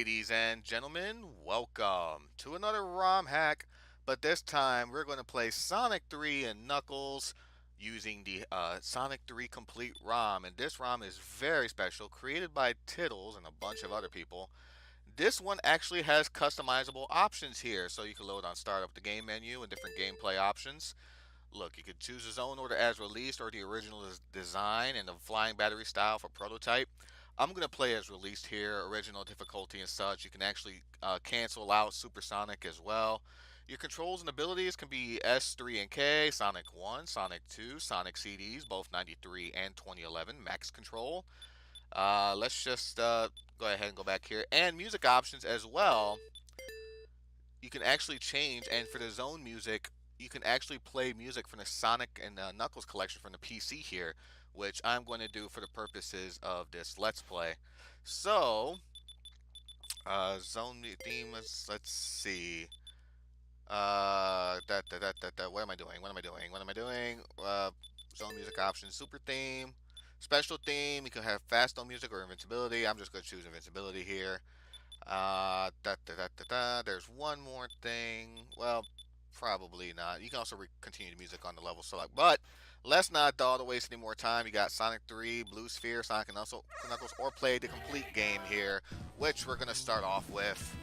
ladies and gentlemen, welcome to another ROM hack, but this time we're going to play Sonic 3 and Knuckles using the Sonic 3 Complete ROM, and this ROM is very special, created by Tiddles and a bunch of other people. This one actually has customizable options here, so you can load on start up the game menu and different gameplay options. Look, you could choose the zone order as released or the original design and the flying battery style for prototype. I'm going to play as released here, original difficulty and such. You can actually cancel out Supersonic as well. Your controls and abilities can be S3 and K, Sonic 1, Sonic 2, Sonic CDs, both 93 and 2011, max control. Let's just go ahead and go back here. And music options as well. You can actually change, and for the zone music, you can actually play music from the Sonic and Knuckles collection from the PC here, which I'm going to do for the purposes of this Let's Play. So, zone theme, let's see. What am I doing? What am I doing? What am I doing? Zone music options, super theme, special theme. You can have fast zone music or invincibility. I'm just going to choose invincibility here. There's one more thing. Well, probably not. You can also continue the music on the level select. But let's not dawdle to waste any more time. You got Sonic 3, Blue Sphere, Sonic and Knuckles, or play the complete game here, which we're going to start off with.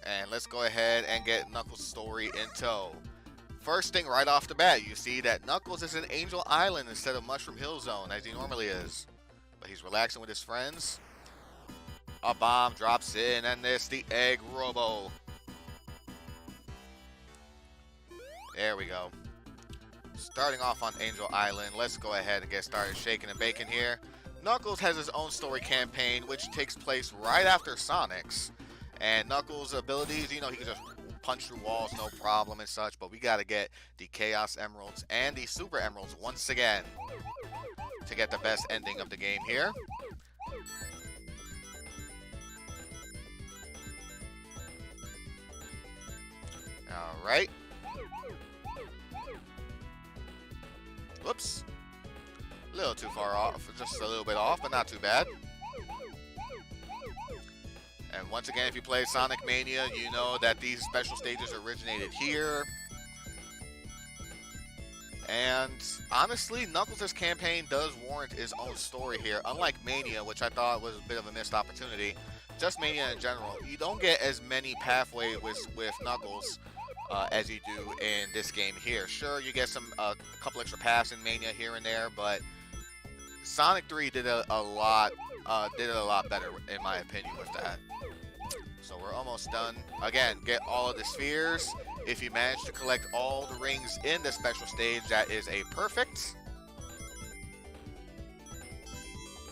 And let's go ahead and get Knuckles' story in tow. First thing right off the bat, you see that Knuckles is in Angel Island instead of Mushroom Hill Zone, as he normally is. But he's relaxing with his friends. A bomb drops in, and there's the egg Robo. There we go. Starting off on Angel Island, let's go ahead and get started shaking and baking here. Knuckles has his own story campaign, which takes place right after Sonic's. And Knuckles' abilities, you know, he can just punch through walls, no problem and such. But we got to get the Chaos Emeralds and the Super Emeralds once again to get the best ending of the game here. Alright. Whoops. A little too far off. Just a little bit off, but not too bad. And once again, if you play Sonic Mania, you know that these special stages originated here. And honestly, Knuckles' campaign does warrant his own story here. Unlike Mania, which I thought was a bit of a missed opportunity, just Mania in general, you don't get as many pathways with Knuckles as you do in this game here. Sure, you get a couple extra paths in Mania here and there, but Sonic 3 did it a lot better, in my opinion, with that. So we're almost done. Again, get all of the spheres. If you manage to collect all the rings in the special stage, that is a perfect,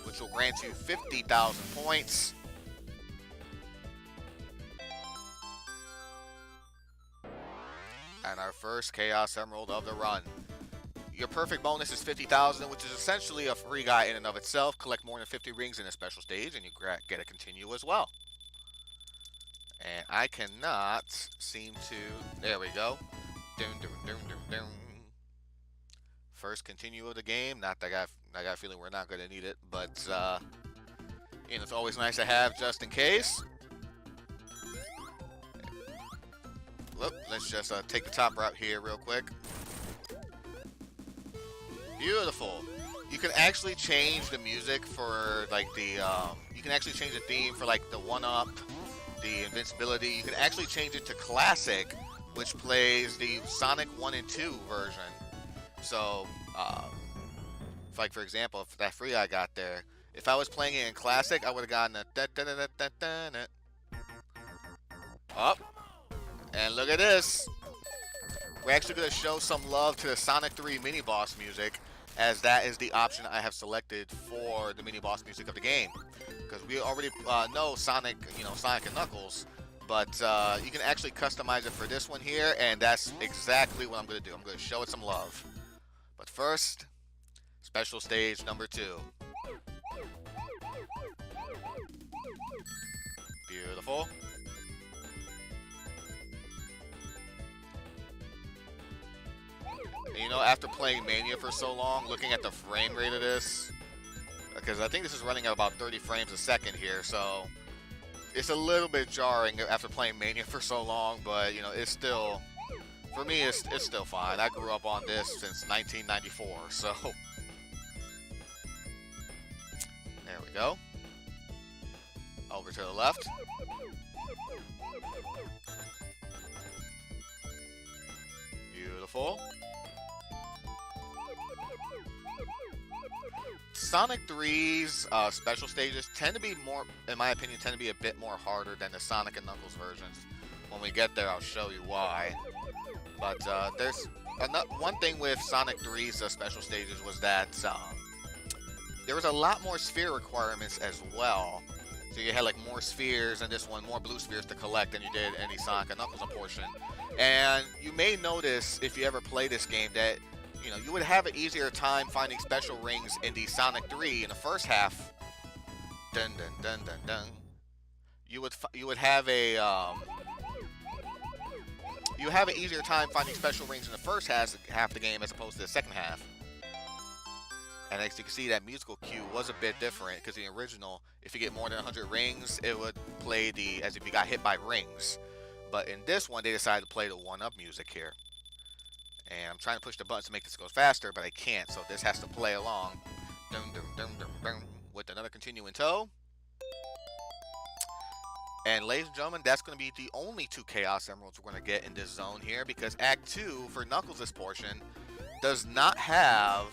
which will grant you 50,000 points. And our first Chaos Emerald of the run. Your perfect bonus is 50,000, which is essentially a free guy in and of itself. Collect more than 50 rings in a special stage, and you get a continue as well. And I cannot seem to... There we go. Dun, dun, dun, dun, dun. First continue of the game. Not that I got a feeling we're not going to need it, but you know, it's always nice to have just in case. Look, let's just take the top route here real quick. Beautiful. You can actually change the music for like the you can actually change the theme for like the 1-up, the invincibility. You can actually change it to classic, which plays the Sonic 1 and 2 version. So if, like, for example, if that free I got there, if I was playing it in classic, I would have gotten a up. And look at this. We're actually going to show some love to the Sonic 3 mini-boss music, as that is the option I have selected for the mini-boss music of the game. Because we already know Sonic, Sonic and Knuckles, but you can actually customize it for this one here, and that's exactly what I'm going to do. I'm going to show it some love. But first, special stage number 2. Beautiful. And, you know, after playing Mania for so long, looking at the frame rate of this, because I think this is running at about 30 frames a second here, so it's a little bit jarring after playing Mania for so long, but you know, it's still, for me, it's still fine. I grew up on this since 1994, so there we go. Over to the left. Beautiful. Sonic 3's special stages tend to be more, in my opinion, tend to be a bit more harder than the Sonic and Knuckles versions. When we get there, I'll show you why. But there's one thing with Sonic 3's special stages was that there was a lot more sphere requirements as well. So you had like more spheres and this one, more blue spheres to collect than you did any Sonic and Knuckles portion. And you may notice if you ever play this game that you know you would have an easier time finding special rings in the Sonic 3 in the first half. Dun dun dun dun dun. You would have a you have an easier time finding special rings in the first half of the game as opposed to the second half. And as you can see, that musical cue was a bit different because the original, if you get more than 100 rings, it would play as if you got hit by rings. But in this one, they decided to play the one-up music here. And I'm trying to push the buttons to make this go faster, but I can't, so this has to play along. Dum, dum, dum, dum, dum, with another continue in tow. And ladies and gentlemen, that's going to be the only 2 Chaos Emeralds we're going to get in this zone here, because Act 2, for Knuckles' portion, does not have,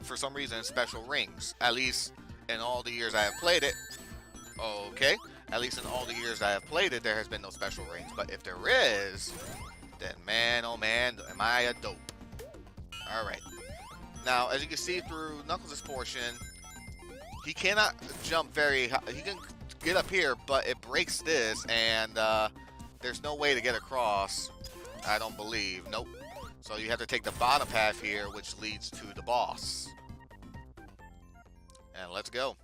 for some reason, special rings. At least in all the years I have played it. Okay. At least in all the years I have played it, there has been no special rings. But if there is, then man, oh man, am I a dope. Alright. Now, as you can see through Knuckles' portion, he cannot jump very high. He can get up here, but it breaks this, and there's no way to get across, I don't believe. Nope. So you have to take the bottom path here, which leads to the boss. And let's go.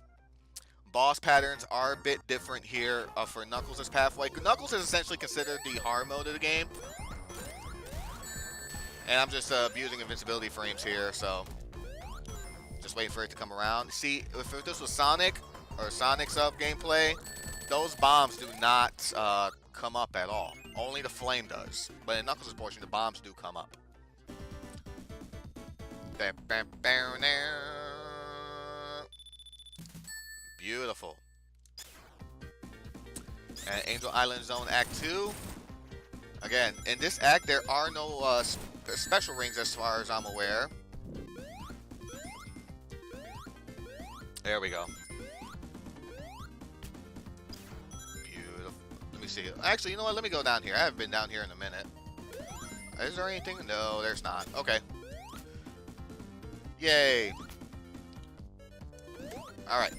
Boss patterns are a bit different here for Knuckles' pathway. Knuckles is essentially considered the hard mode of the game. And I'm just abusing invincibility frames here, so just waiting for it to come around. See, if this was Sonic, or Sonic's gameplay, those bombs do not come up at all. Only the flame does. But in Knuckles' portion, the bombs do come up. Beautiful. And Angel Island Zone Act 2. Again, in this act, there are no special rings as far as I'm aware. There we go. Beautiful. Let me see. Actually, you know what? Let me go down here. I haven't been down here in a minute. Is there anything? No, there's not. Okay. Yay. Alright.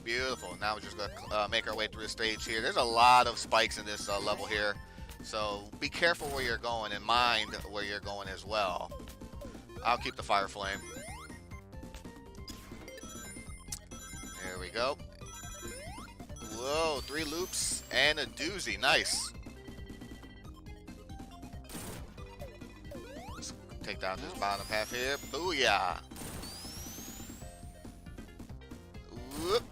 Beautiful. Now we're just going to make our way through the stage here. There's a lot of spikes in this level here. So be careful where you're going and mind where you're going as well. I'll keep the fire flame. There we go. Whoa, 3 loops and a doozy. Nice. Let's take down this bottom half here. Booyah. Whoop.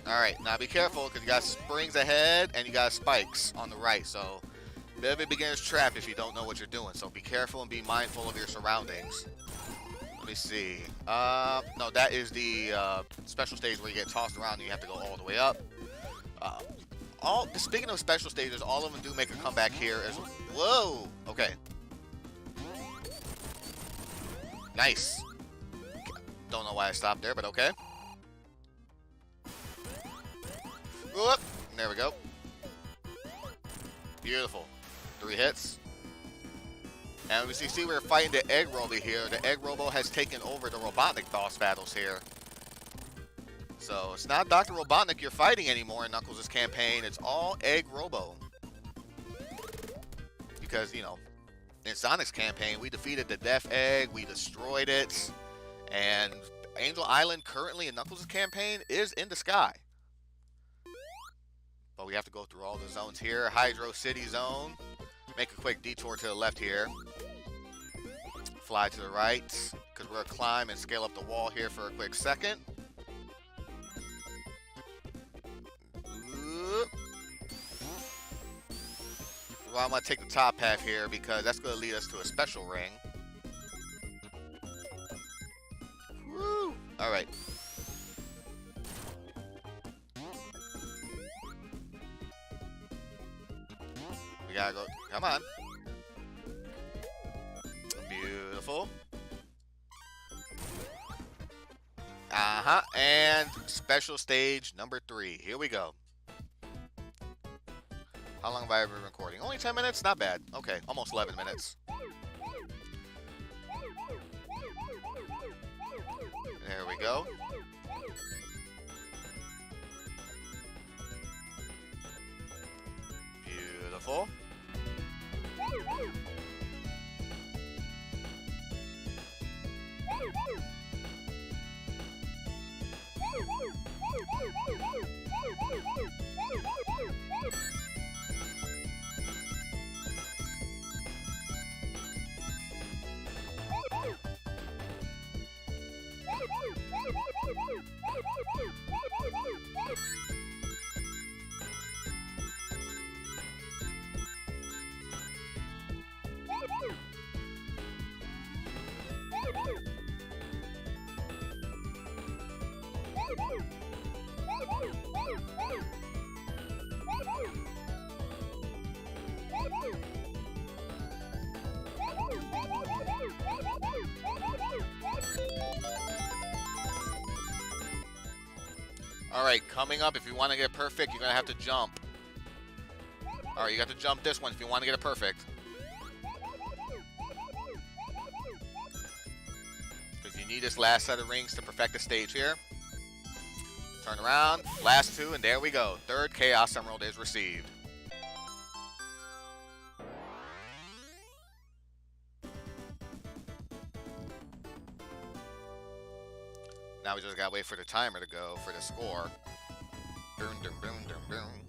Alright, now be careful because you got springs ahead and you got spikes on the right. So, bit of a beginner's trap if you don't know what you're doing. So be careful and be mindful of your surroundings. Let me see. No, that is the special stage where you get tossed around and you have to go all the way up. Speaking of special stages, all of them do make a comeback here. Whoa! Okay. Nice. Don't know why I stopped there, but okay. Whoop! There we go. Beautiful. 3 hits. And as you see, we're fighting the Egg Robo here. The Egg Robo has taken over the Robotnik boss battles here. So it's not Dr. Robotnik you're fighting anymore in Knuckles' campaign. It's all Egg Robo. Because, you know, in Sonic's campaign, we defeated the Death Egg. We destroyed it. And Angel Island currently in Knuckles' campaign is in the sky. But we have to go through all the zones here. Hydro City Zone. Make a quick detour to the left here. Fly to the right. because we're going to climb and scale up the wall here for a quick second. Well, I'm going to take the top half here because that's going to lead us to a special ring. Woo! Alright. We gotta go. Come on. Beautiful. And special stage number 3. Here we go. How long have I been recording? Only 10 minutes? Not bad. Okay, almost 11 minutes. There we go. Beautiful. Alright, coming up, if you want to get perfect, you're going to have to jump. Alright, you got to jump this one if you want to get it perfect. Because you need this last set of rings to perfect the stage here. Turn around, last 2, and there we go. 3rd Chaos Emerald is received. Now we just gotta wait for the timer to go for the score. Boom, boom, boom, boom, boom.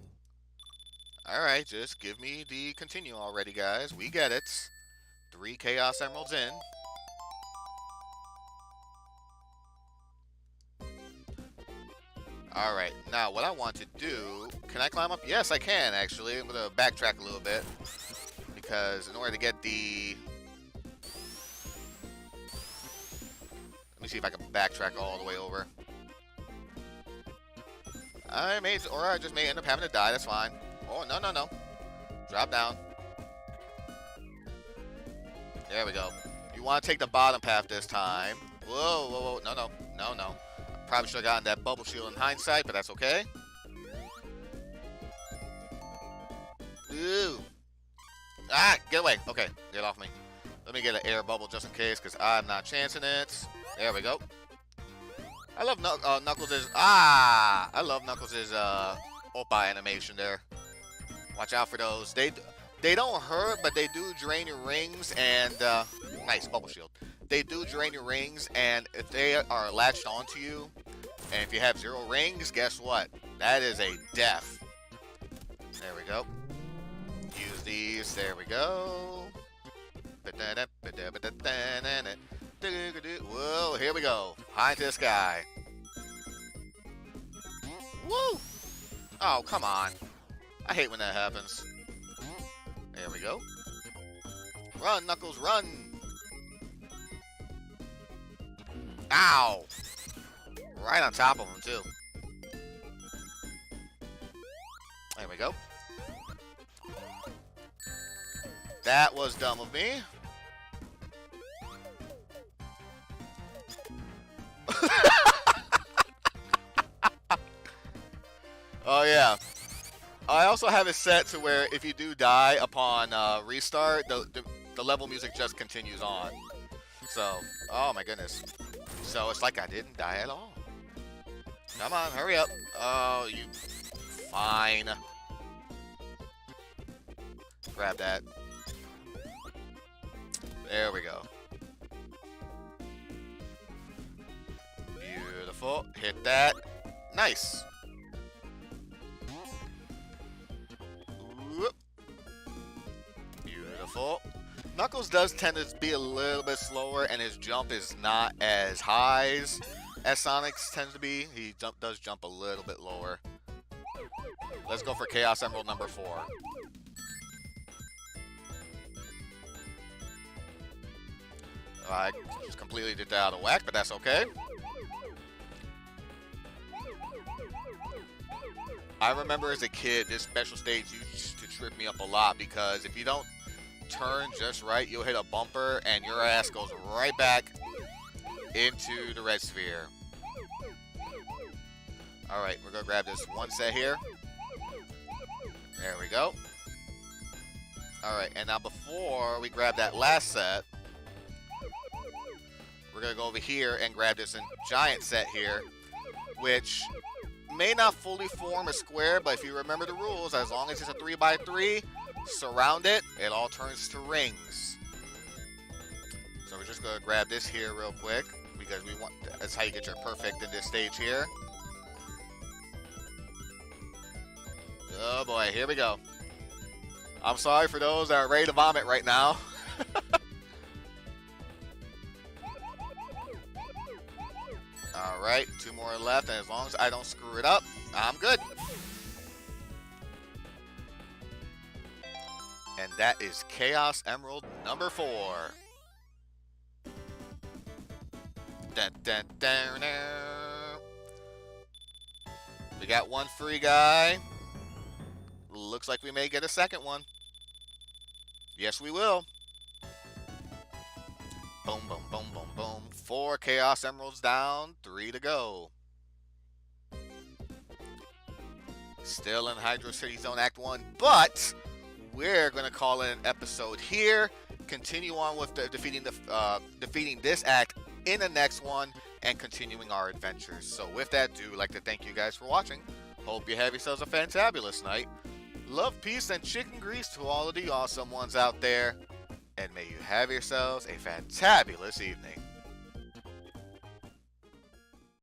Alright, just give me the continue already, guys. We get it. 3 Chaos Emeralds in. Alright, now what I want to do... Can I climb up? Yes, I can, actually. I'm gonna backtrack a little bit. Because in order to get the... Let me see if I can backtrack all the way over. I just may end up having to die. That's fine. Oh, no, no, no. Drop down. There we go. You want to take the bottom path this time. Whoa, whoa, whoa. No, no. No, no. Probably should have gotten that bubble shield in hindsight, but that's okay. Ooh. Ah, get away. Okay, get off me. Let me get an air bubble just in case, because I'm not chancing it. There we go. I love Knuckles' I love Knuckles' Oppa animation there. Watch out for those. They don't hurt, but they do drain your rings and nice bubble shield. They do drain your rings, and if they are latched onto you, and if you have 0 rings, guess what? That is a death. There we go. Use these. There we go. Whoa, here we go. High into the sky. Woo! Oh, come on. I hate when that happens. There we go. Run, Knuckles, run! Ow! Right on top of him, too. There we go. That was dumb of me. Oh, yeah. I also have it set to where if you do die upon restart, the level music just continues on. So, oh my goodness. So it's like I didn't die at all. Come on, hurry up. Oh, you... Fine. Grab that. There we go. Beautiful. Hit that. Nice. Beautiful. Knuckles does tend to be a little bit slower, and his jump is not as high as Sonic's tends to be. He does jump a little bit lower. Let's go for Chaos Emerald number 4. I just completely did that out of whack, but that's okay. I remember as a kid, this special stage used to trip me up a lot because if you don't turn just right, you'll hit a bumper and your ass goes right back into the red sphere. Alright, we're gonna grab this one set here. There we go. Alright, and now before we grab that last set, we're gonna go over here and grab this giant set here, which may not fully form a square, but if you remember the rules, as long as it's a 3x3, surround it, it all turns to rings. So we're just gonna grab this here real quick because we want, that's how you get your perfect in this stage here. Oh boy, here we go. I'm sorry for those that are ready to vomit right now. Alright, 2 more left, and as long as I don't screw it up, I'm good. And that is Chaos Emerald number 4. Dun, dun, dun, dun. We got one free guy. Looks like we may get a second one. Yes, we will. Boom, boom, boom, boom, boom. 4 Chaos Emeralds down, 3 to go. Still in Hydro City Zone Act 1, but we're going to call it an episode here. Continue on with defeating this act in the next one and continuing our adventures. So with that, do like to thank you guys for watching. Hope you have yourselves a fantabulous night. Love, peace, and chicken grease to all of the awesome ones out there. And may you have yourselves a fantabulous evening.